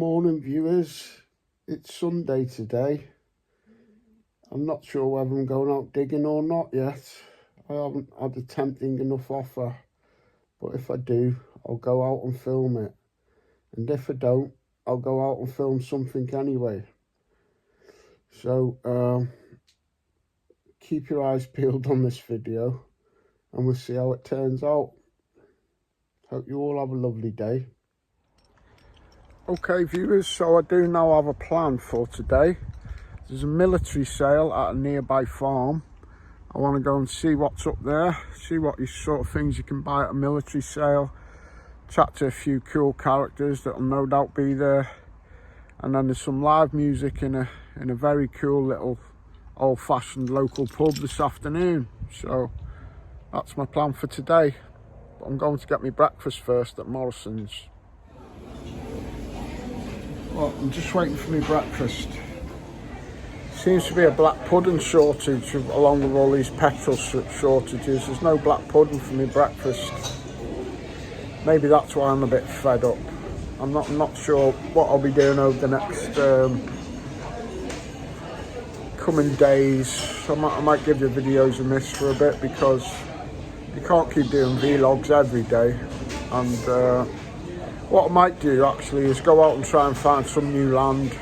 morning, viewers. It's Sunday today. I'm not sure whether I'm going out digging or not yet. I haven't had a tempting enough offer, but if I do, I'll go out and film it, and if I don't, I'll go out and film something anyway. So keep your eyes peeled on this video and we'll see how it turns out. Hope you all have a lovely day. Okay viewers, so I do now have a plan for today. There's a military sale at a nearby farm. I want to go and see what's up there, see what sort of things you can buy at a military sale, chat to a few cool characters that will no doubt be there, and then there's some live music in a very cool little old-fashioned local pub this afternoon. So that's my plan for today. But I'm going to get my breakfast first at Morrison's. Well, I'm just waiting for my breakfast. Seems to be a black pudding shortage along with all these petrol shortages. There's no black pudding for my breakfast. Maybe that's why I'm a bit fed up. I'm not sure what I'll be doing over the next coming days. I might give you videos of this for a bit, because you can't keep doing vlogs every day. And what I might do actually is go out and try and find some new land.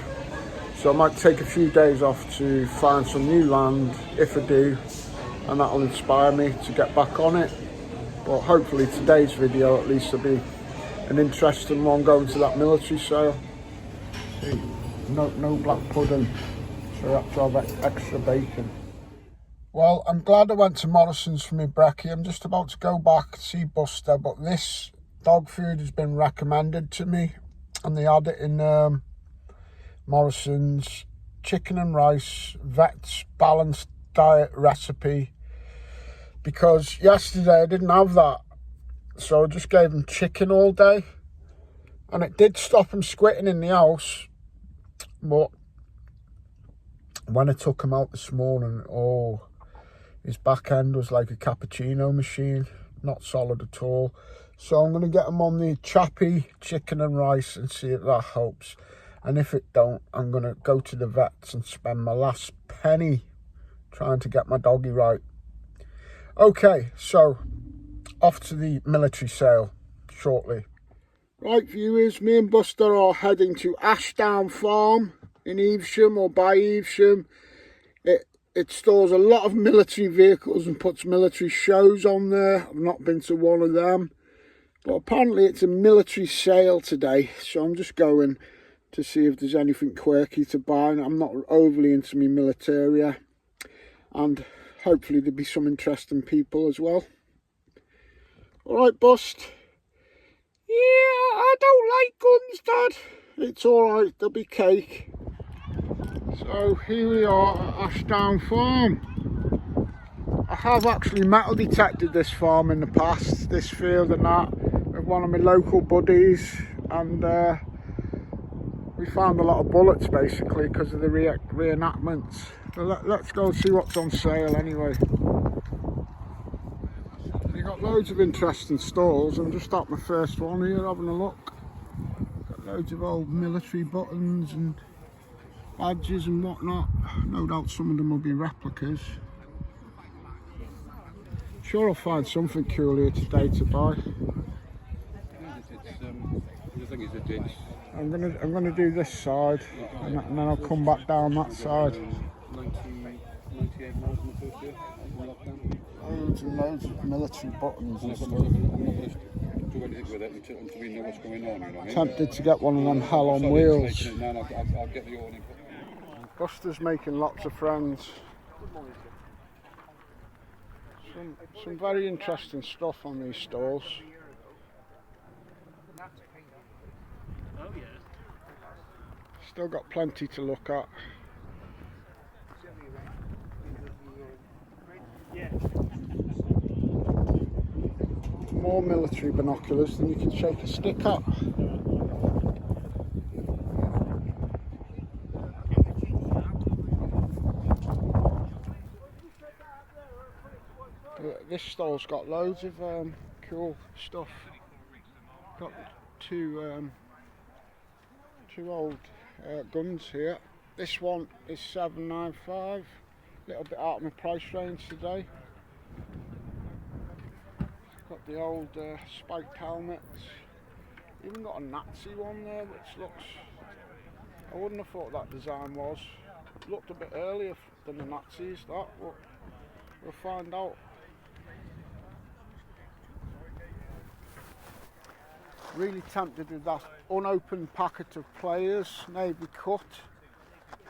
So I might take a few days off to find some new land, if I do, and that'll inspire me to get back on it. But hopefully today's video at least will be an interesting one, going to that military sale. See, no black pudding, so I have to have extra bacon. Well, I'm glad I went to Morrison's for my brekkie. I'm just about to go back to see Buster, but this dog food has been recommended to me, and they had it in Morrison's chicken and rice vet's balanced diet recipe, because yesterday I didn't have that, so I just gave him chicken all day, and it did stop him squitting in the house. But when I took him out this morning, oh, his back end was like a cappuccino machine, not solid at all. So I'm going to get him on the chappy chicken and rice and see if that helps. And if it don't, I'm going to go to the vets and spend my last penny trying to get my doggy right. Okay, so off to the military sale shortly. Right viewers, me and Buster are heading to Ashdown Farm in Evesham, or by Evesham. It stores a lot of military vehicles and puts military shows on there. I've not been to one of them, but apparently it's a military sale today, so I'm just going to see if there's anything quirky to buy. I'm not overly into me militaria, and hopefully there'll be some interesting people as well. Alright, Bust. Yeah, I don't like guns, Dad. It's alright, there'll be cake. So here we are at Ashdown Farm. I have actually metal detected this farm in the past, this field and that, with one of my local buddies, and we found a lot of bullets basically because of the reenactments. So let's go and see what's on sale anyway. You've got loads of interesting stalls. I'm just at my first one here having a look. Got loads of old military buttons and badges and whatnot. No doubt some of them will be replicas. Sure, I'll find something cool here today to buy. I'm gonna do this side, and then I'll come back down that side. Loads and loads of military buttons and stuff. Tempted to get one of them hell on wheels. Buster's making lots of friends. Some very interesting stuff on these stalls. Still got plenty to look at. More military binoculars than you can shake a stick at. This stall's got loads of cool stuff. Got two Two old guns here. This one is $7.95. A little bit out of my price range today. Got the old spiked helmets. Even got a Nazi one there, which looks... I wouldn't have thought that design was. Looked a bit earlier than the Nazis, that, but we'll find out. Really tempted with that unopened packet of Players, Navy Cut.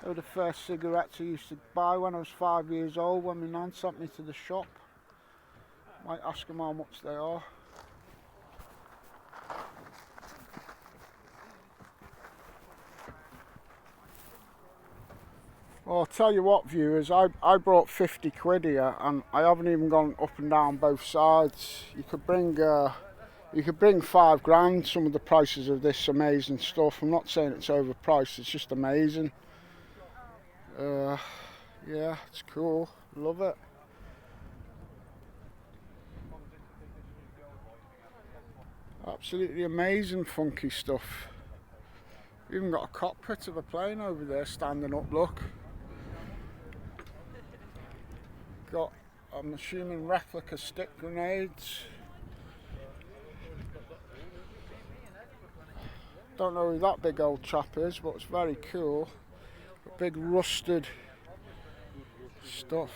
They were the first cigarettes I used to buy when I was 5 years old, when my nan sent me to the shop. Might ask them how much they are. Well, I'll tell you what, viewers, I brought 50 quid here, and I haven't even gone up and down both sides. You could bring 5 grand, some of the prices of this amazing stuff. I'm not saying it's overpriced, it's just amazing. Yeah, it's cool, love it. Absolutely amazing funky stuff. Even got a cockpit of a plane over there standing up, look. Got, I'm assuming, replica stick grenades. Don't know who that big old chap is, but it's very cool. Big rusted stuff.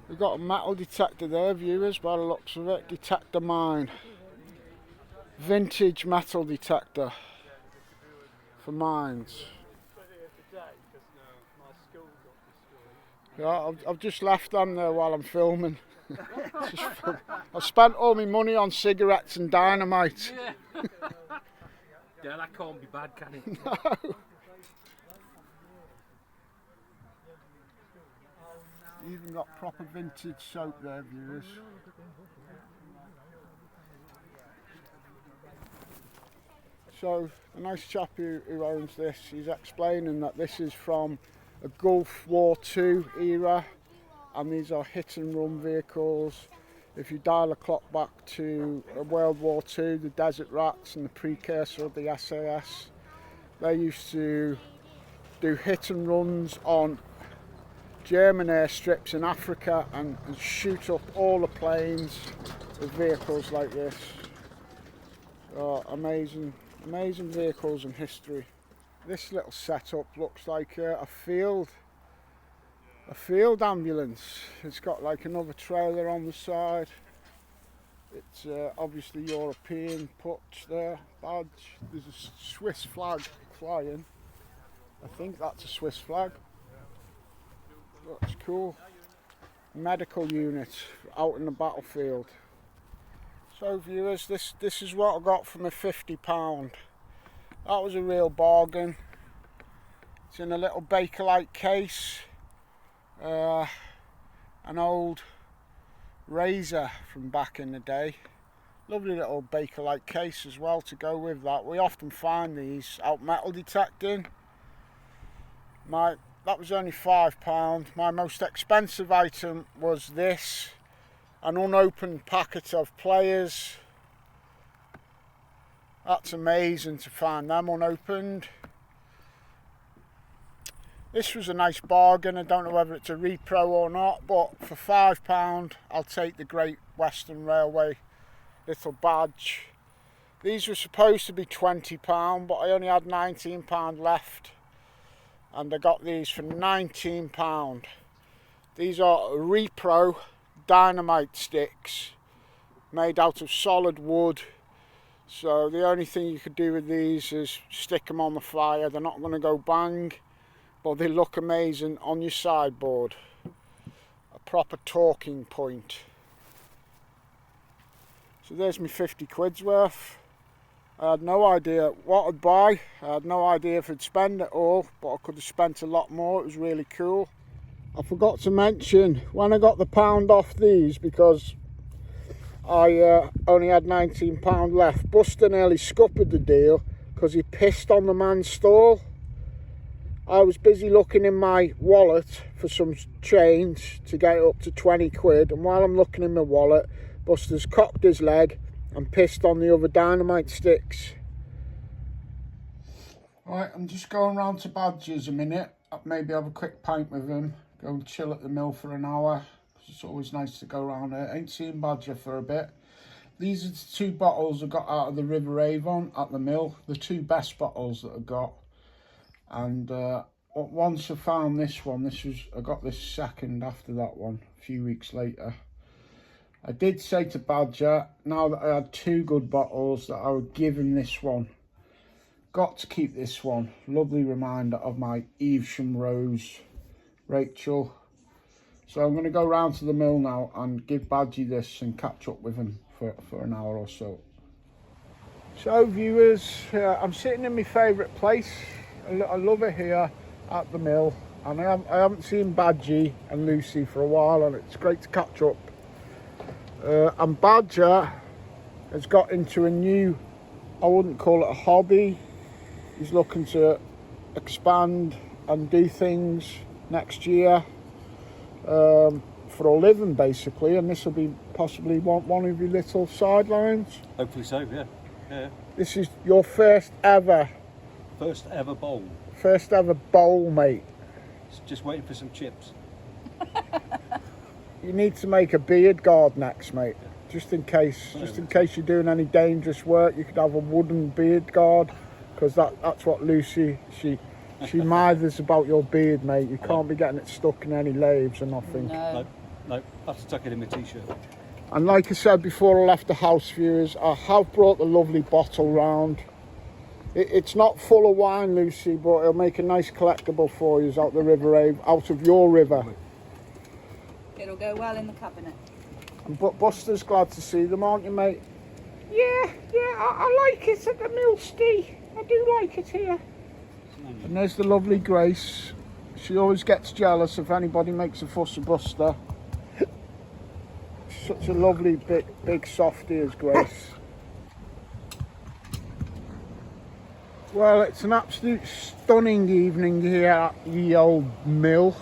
We've got a metal detector there, viewers, by the looks of it. Detector mine. Vintage metal detector for mines. Yeah, I've just left them there while I'm filming. I've spent all my money on cigarettes and dynamite. Yeah. Yeah, that can't be bad, can it? No. Even got proper vintage soap there, viewers. So, a nice chap who owns this, he's explaining that this is from a Gulf War II era, and these are hit and run vehicles. If you dial the clock back to World War II, the Desert Rats and the precursor of the SAS, they used to do hit and runs on German airstrips in Africa and shoot up all the planes with vehicles like this. Amazing vehicles in history. This little setup looks like a field ambulance. It's got like another trailer on the side. It's obviously European putsch there, badge. There's a Swiss flag flying. I think that's a Swiss flag. That's cool. Medical unit out in the battlefield. So viewers, this is what I got for my £50. That was a real bargain. It's in a little Bakelite case. An old razor from back in the day. Lovely little Bakelite case as well to go with that. We often find these out metal detecting. That was only £5. My most expensive item was this, an unopened packet of Players. That's amazing to find them unopened. This was a nice bargain. I don't know whether it's a repro or not, but for £5 I'll take the Great Western Railway little badge. These were supposed to be £20, but I only had £19 left, and I got these for £19. These are repro Dynamite sticks made out of solid wood. So the only thing you could do with these is stick them on the fire. They're not going to go bang, but they look amazing on your sideboard. A proper talking point. So there's my 50 quid's worth. I had no idea what I'd buy. I had no idea if I'd spend it all, but I could have spent a lot more. It was really cool. I forgot to mention, when I got the pound off these, because I only had £19 left, Buster nearly scuppered the deal because he pissed on the man's stall. I was busy looking in my wallet for some change to get it up to 20 quid, and while I'm looking in my wallet, Buster's cocked his leg I'm pissed on the other Dynamite sticks. Right, I'm just going round to Badger's a minute. Maybe have a quick pint with him. Go and chill at the mill for an hour. It's always nice to go round there. Ain't seen Badger for a bit. These are the 2 bottles I got out of the River Avon at the mill. The 2 best bottles that I got. And once I found this one, I got this second after that one, a few weeks later. I did say to Badger, now that I had 2 good bottles, that I would give him this one. Got to keep this one. Lovely reminder of my Evesham Rose, Rachel. So I'm going to go round to the mill now and give Badgie this and catch up with him for an hour or so. So viewers, I'm sitting in my favourite place. I love it here at the mill, and I haven't seen Badgie and Lucy for a while, and it's great to catch up. And Badger has got into a new, I wouldn't call it a hobby. He's looking to expand and do things next year for a living, basically, and this will be possibly one of your little sidelines. Hopefully so, yeah. Yeah. This is your first ever bowl. First ever bowl, mate. Just waiting for some chips. You need to make a beard guard next, mate. Just in case you're doing any dangerous work, you could have a wooden beard guard, because that's what Lucy, she mithers about your beard, mate. You can't be getting it stuck in any lathes or nothing. No, I have to stuck it in my t-shirt. And like I said before I left the house, viewers, I have brought the lovely bottle round. It's not full of wine, Lucy, but it'll make a nice collectible for you out the River Ave, out of your river. It'll go well in the cabinet. But Buster's glad to see them, aren't you, mate? Yeah, I like it at the mill, Steve. I do like it here. And there's the lovely Grace. She always gets jealous if anybody makes a fuss of Buster. Such a lovely big softie as Grace. Well, it's an absolute stunning evening here at the old mill.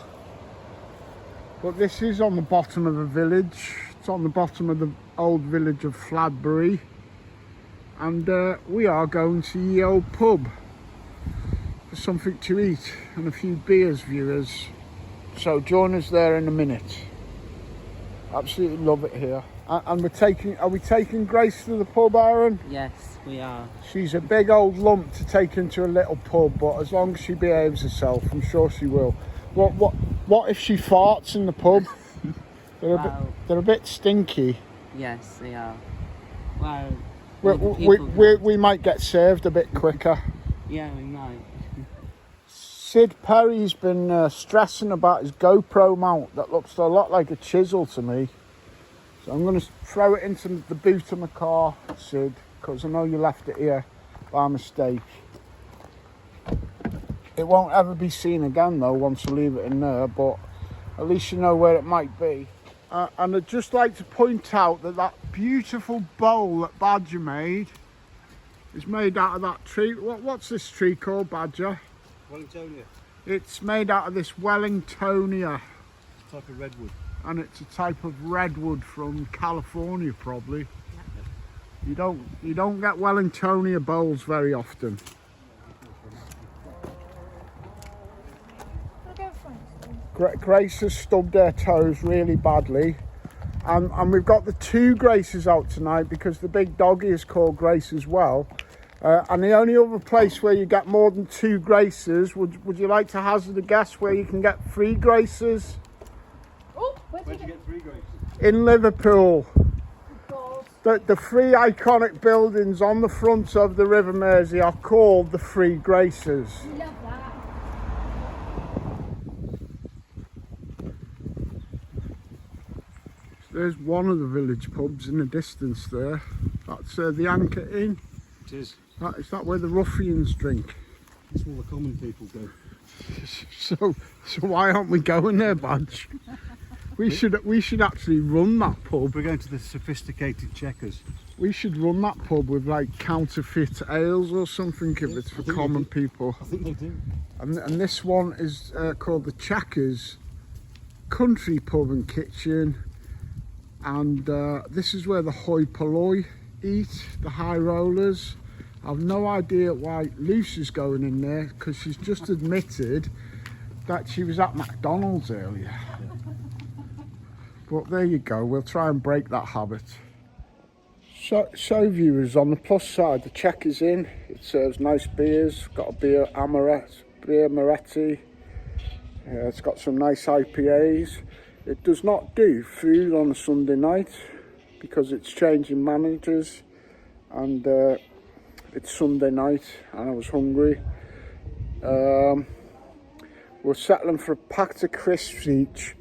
But this is on the bottom of the village. It's on the bottom of the old village of Fladbury. And we are going to the old pub for something to eat and a few beers, viewers. So join us there in a minute. Absolutely love it here. And are we taking Grace to the pub, Aaron? Yes, we are. She's a big old lump to take into a little pub, but as long as she behaves herself, I'm sure she will. What if she farts in the pub? They're a bit stinky. Yes, they are. Well, we might get served a bit quicker. yeah, we might. Sid Perry's been stressing about his GoPro mount that looks a lot like a chisel to me. So I'm going to throw it into the boot of my car, Sid, because I know you left it here by mistake. It won't ever be seen again though once I leave it in there, but at least you know where it might be. And I'd just like to point out that beautiful bowl that Badger made is made out of that tree. What's this tree called, Badger? Wellingtonia. It's made out of this Wellingtonia. It's a type of redwood. And it's a type of redwood from California, probably. You don't get Wellingtonia bowls very often. Grace has stubbed her toes really badly, and we've got the 2 Graces out tonight because the big doggy is called Grace as well. And the only other place where you get more than 2 Graces, would you like to hazard a guess where you can get 3 Graces? Oh, Where'd you get 3 Graces? In Liverpool. The 3 iconic buildings on the front of the River Mersey are called the 3 Graces. love that. There's one of the village pubs in the distance there. That's the Anchor Inn. It is. Is that where the ruffians drink? That's where the common people go. So why aren't we going there, Badge? We should actually run that pub. We're going to the sophisticated checkers. We should run that pub with like counterfeit ales or something if it's for common people. I think they do. And this one is called the Checkers Country Pub and Kitchen. And this is where the hoi polloi eat the high rollers. I've no idea why Lucy's going in there, because she's just admitted that she was at McDonald's earlier. But there you go, we'll try and break that habit. So viewers, on the plus side, the check is in. It serves nice beers. Got a beer Moretti. It's got some nice IPAs. It does not do food on a Sunday night because it's changing managers, and it's Sunday night and I was hungry. We're settling for a pack of crisps each,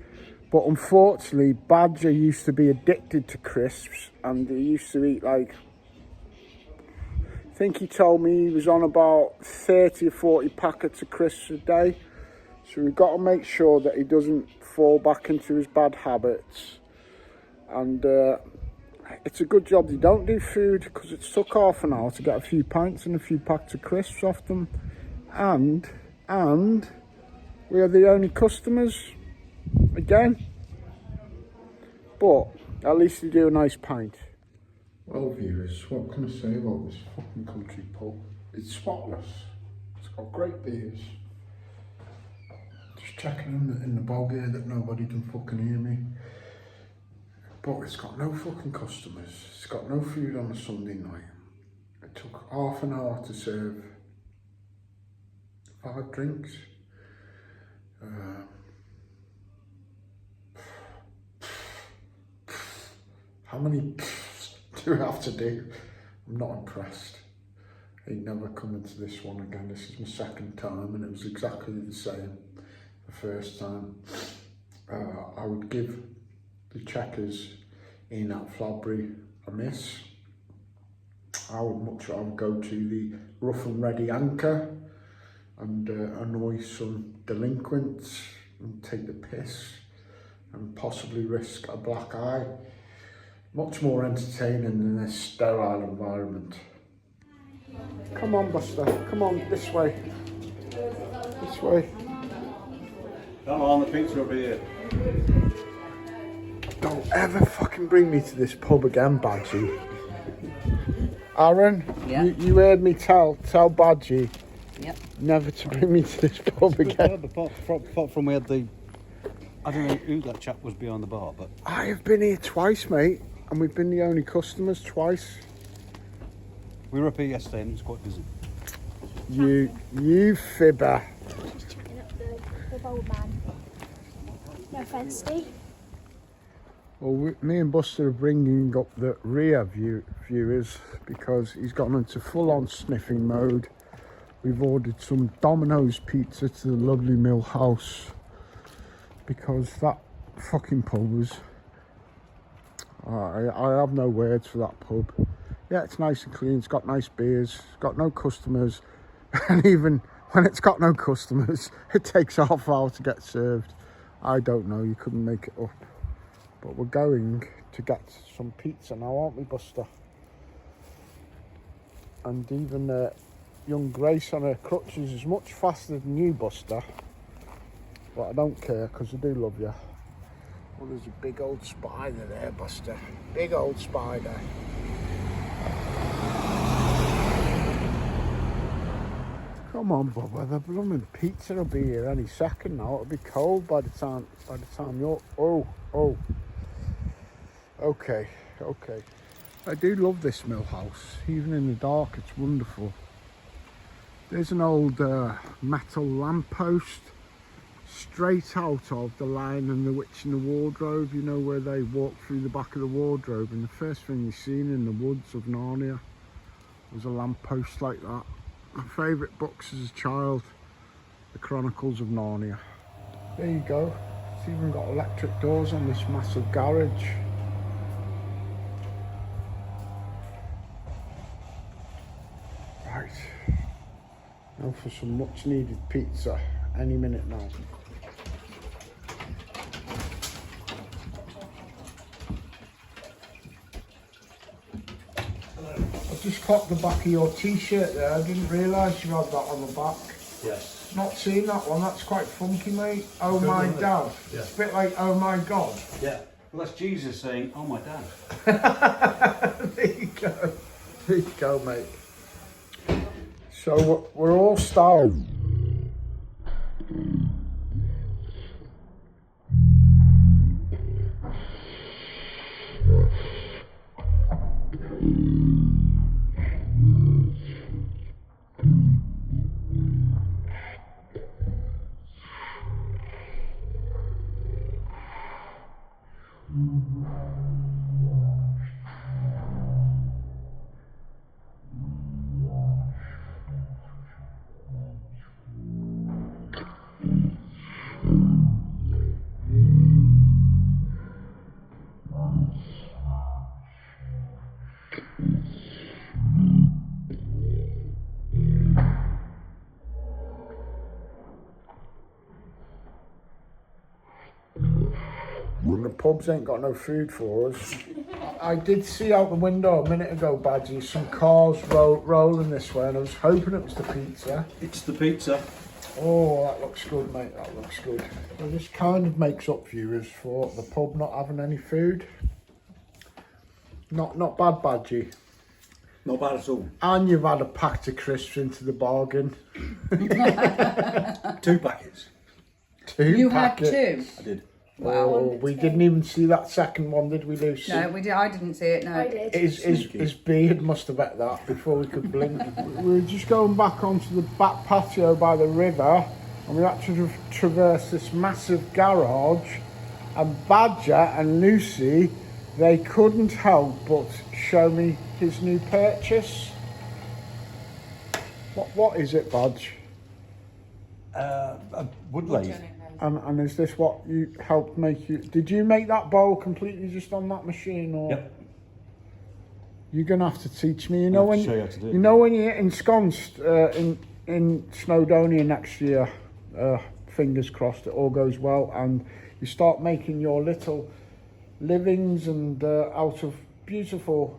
but unfortunately Badger used to be addicted to crisps, and he used to eat like, I think he told me he was on about 30 or 40 packets of crisps a day. So we've got to make sure that he doesn't fall back into his bad habits. And it's a good job they don't do food, because it's took half an hour to get a few pints and a few packs of crisps off them. And we are the only customers again. But at least they do a nice pint. Well viewers, what can I say about this fucking country pub? It's spotless. It's got great beers. Just checking in the bog here that nobody can fucking hear me. But it's got no fucking customers. It's got no food on a Sunday night. It took half an hour to serve 5 drinks. How many do I have to do? I'm not impressed. Ain't never coming to this one again. This is my second time and it was exactly the same the first time. I would give the Checkers in at Fladbury a miss. I would much rather go to the Rough and Ready Anchor and annoy some delinquents and take the piss and possibly risk a black eye. Much more entertaining than this sterile environment. Come on, Buster. Come on, this way. This way. Come on, the pizza over here. Don't ever fucking bring me to this pub again, Badgie. Aaron, Yeah? you heard me tell Badgie Yep. never to bring me to this pub again. Apart from we had the... I don't know who that chap was behind the bar, but... I have been here twice, mate, and we've been the only customers twice. We were up here yesterday and it was quite busy. You fibber. Just checking up the old man. No offence, Steve. Well, me and Buster are bringing up the rear viewers because he's gone into full-on sniffing mode. We've ordered some Domino's pizza to the lovely Mill House because that fucking pub was... I have no words for that pub. Yeah, it's nice and clean, it's got nice beers, it's got no customers, and even when it's got no customers, it takes half an hour to get served. I don't know, you couldn't make it up. But we're going to get some pizza now, aren't we, Buster? And even young Grace on her crutches is much faster than you, Buster. But I don't care, because I do love you. Oh, there's a big old spider there, Buster. Big old spider. Come on, Bubba. The blooming pizza will be here any second now. It'll be cold by the time you're... Oh. Okay. I do love this Mill House. Even in the dark, it's wonderful. There's an old metal lamppost straight out of The Lion and the Witch in the Wardrobe. You know, where they walk through the back of the wardrobe, and the first thing you've seen in the woods of Narnia was a lamppost like that. My favourite books as a child, The Chronicles of Narnia. There you go. It's even got electric doors on this massive garage. Right. Now for some much needed pizza. Any minute now. I just clocked the back of your t-shirt there. I didn't realise you had that on the back. Yes. Not seen that one. That's quite funky, mate. Oh my dad. Yeah. It's a bit like Oh My God. Yeah. Well, that's Jesus saying, "Oh, my dad." There you go. There you go, mate. So we're all starved. When the pubs ain't got no food for us. I did see out the window a minute ago, Badgie, some cars rolling this way, and I was hoping it was the pizza. It's the pizza. Oh, that looks good, mate. That looks good. So this kind of makes up, viewers, for the pub not having any food. Not bad, Badgie. Not bad at all. And you've had a packet of crisps into the bargain. 2 packets. 2 You packets. had 2? I did. Oh, we didn't even see that second one, did we, Lucy? No, we did. I didn't see it. No. I did. His beard must have ate that before we could blink. We were just going back onto the back patio by the river, and we had to traverse this massive garage, and Badger and Lucy, they couldn't help but show me his new purchase. What is it, Badge? A wood lathe. And is this what you helped make you... Did you make that bowl completely just on that machine, or... Yep. You're gonna have to teach me. You know I'll when show you how to do it. you know when you're ensconced in Snowdonia next year. Fingers crossed, it all goes well, and you start making your little livings and out of beautiful.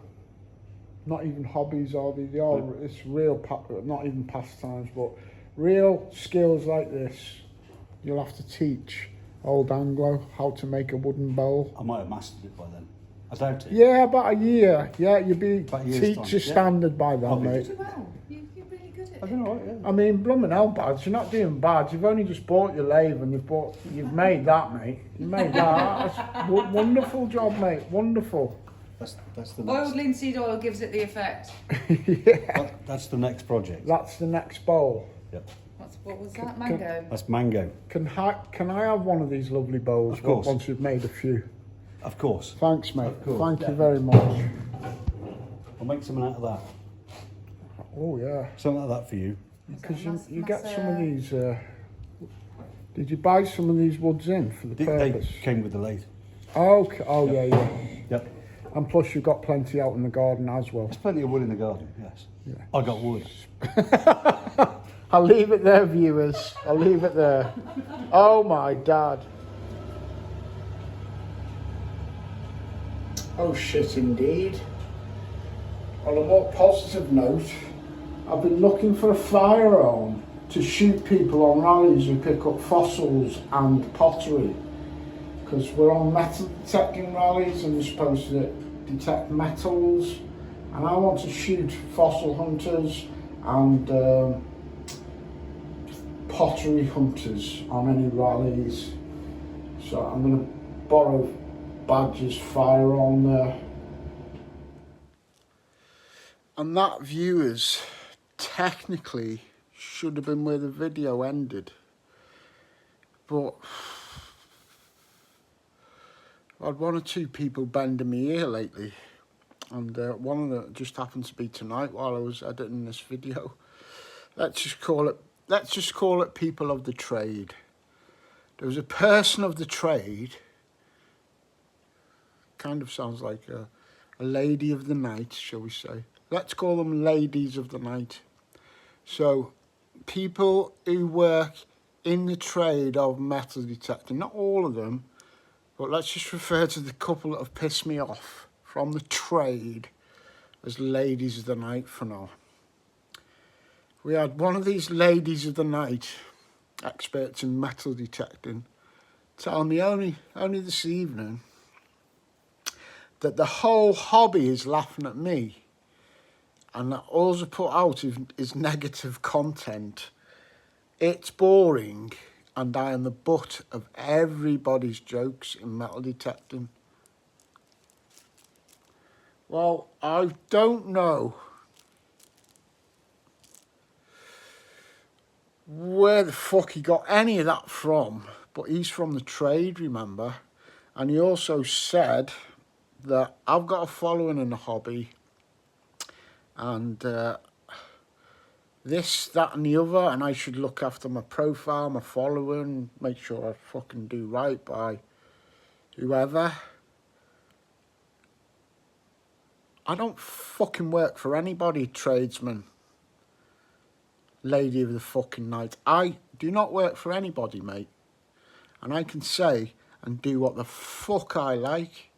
Not even hobbies, are they? They are. It's real, not even pastimes, but real skills like this. You'll have to teach old Anglo how to make a wooden bowl. I might have mastered it by then. I doubt it. Yeah, about a year. Yeah, you'll be About a year's teacher time, yeah. standard by then, Probably. mate. Wow, you're really good at I it. don't know, yeah. I mean, blooming hell, Bads, you're not doing bad. You've only just bought your lathe and you've made that, mate. You made that. That's wonderful job, mate. Wonderful. That's the Boiled next. linseed oil gives it the effect. That's the next project. That's the next bowl. Yep. What was that? Mango. That's mango. Can I have one of these lovely bowls Of course. once you've made a few? Of course. Thanks, mate. Of course, Thank yeah. you very much. I'll make something out of that. Oh, yeah. Something like that for you. Because you get some of these... did you buy some of these woods in for the They purpose? came with the lathe. Okay. Oh, yeah. Yep. And plus you've got plenty out in the garden as well. There's plenty of wood in the garden, yes. Yeah. I got wood. I'll leave it there, viewers. I'll leave it there. Oh, my dad. Oh, shit, indeed. On a more positive note, I've been looking for a firearm to shoot people on rallies who pick up fossils and pottery. Because we're on metal detecting rallies and we're supposed to detect metals. And I want to shoot fossil hunters and pottery hunters on any rallies. So I'm going to borrow Badger's firearm there. And that, viewers, technically should have been where the video ended. But I've had 1 or 2 people bending me ear lately. And one of them just happened to be tonight while I was editing this video. Let's just call it people of the trade. There was a person of the trade. Kind of sounds like a lady of the night, shall we say. Let's call them ladies of the night. So, people who work in the trade of metal detecting, not all of them, but let's just refer to the couple that have pissed me off from the trade as ladies of the night for now. We had one of these ladies of the night, experts in metal detecting, tell me only this evening that the whole hobby is laughing at me, and that all I put out is negative content. It's boring, and I am the butt of everybody's jokes in metal detecting. Well, I don't know where the fuck he got any of that from, but he's from the trade, remember? And he also said that I've got a following in the hobby, and this, that and the other, and I should look after my profile, my following, make sure I fucking do right by whoever. I don't fucking work for anybody, tradesman, lady of the fucking night. I do not work for anybody, mate. And I can say and do what the fuck I like.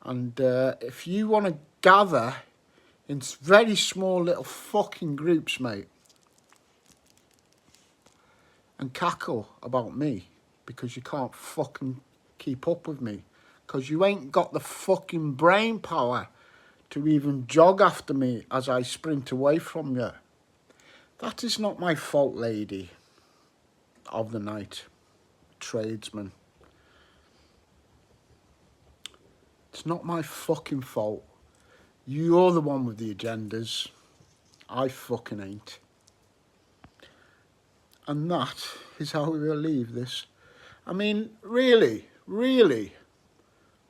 And if you want to gather in very small little fucking groups, mate, and cackle about me because you can't fucking keep up with me, because you ain't got the fucking brain power to even jog after me as I sprint away from you. That is not my fault, lady of the night, tradesman. It's not my fucking fault. You're the one with the agendas. I fucking ain't. And that is how we will leave this. I mean, really,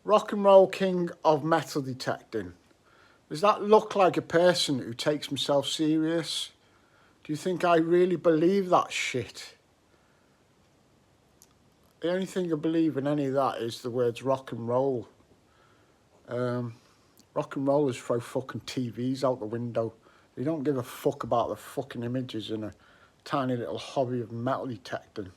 rock and roll king of metal detecting. Does that look like a person who takes himself serious? Do you think I really believe that shit? The only thing I believe in any of that is the words rock and roll. Rock and rollers throw fucking TVs out the window. They don't give a fuck about the fucking images in a tiny little hobby of metal detecting.